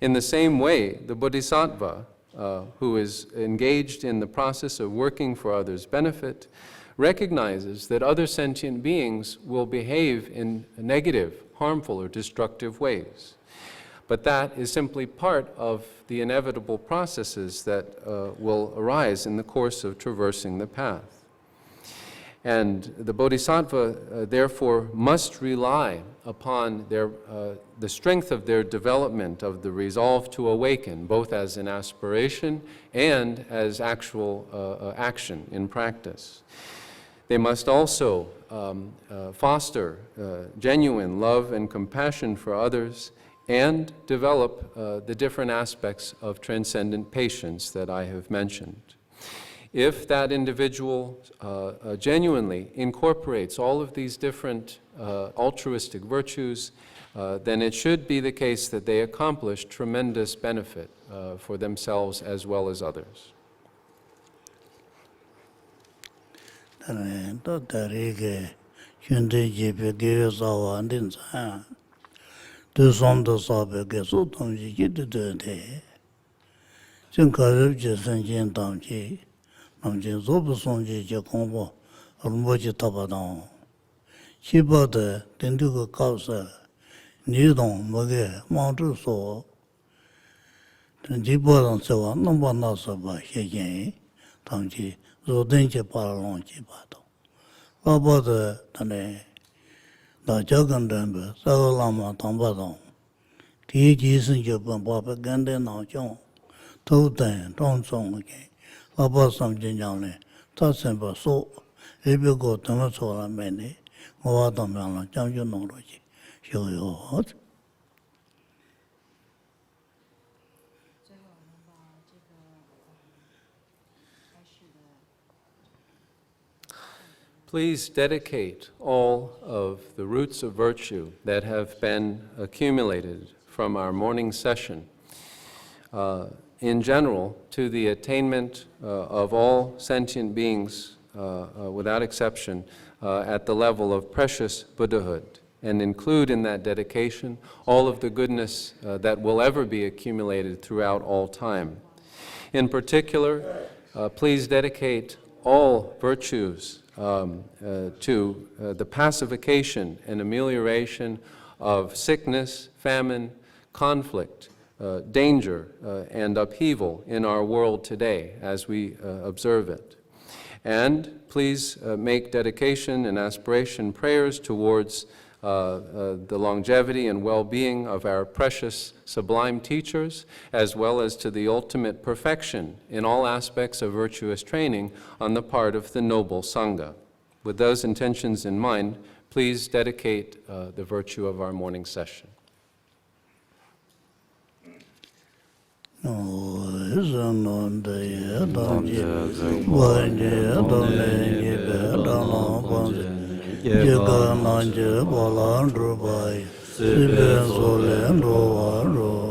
In the same way, the bodhisattva, who is engaged in the process of working for others' benefit, recognizes that other sentient beings will behave in negative, harmful, or destructive ways. But that is simply part of the inevitable processes that will arise in the course of traversing the path. And the bodhisattva, therefore, must rely upon the strength of their development of the resolve to awaken, both as an aspiration and as actual action in practice. They must also foster genuine love and compassion for others and develop the different aspects of transcendent patience that I have mentioned. If that individual genuinely incorporates all of these different altruistic virtues, then it should be the case that they accomplish tremendous benefit for themselves as well as others. Please dedicate all of the roots of virtue that have been accumulated from our morning session, in general, to the attainment of all sentient beings, without exception, at the level of precious Buddhahood, and include in that dedication all of the goodness that will ever be accumulated throughout all time. In particular, please dedicate all virtues to the pacification and amelioration of sickness, famine, conflict, danger, and upheaval in our world today as we observe it. And please make dedication and aspiration prayers towards the longevity and well-being of our precious sublime teachers, as well as to the ultimate perfection in all aspects of virtuous training on the part of the noble Sangha. With those intentions in mind, please dedicate the virtue of our morning session. Sibe solen ro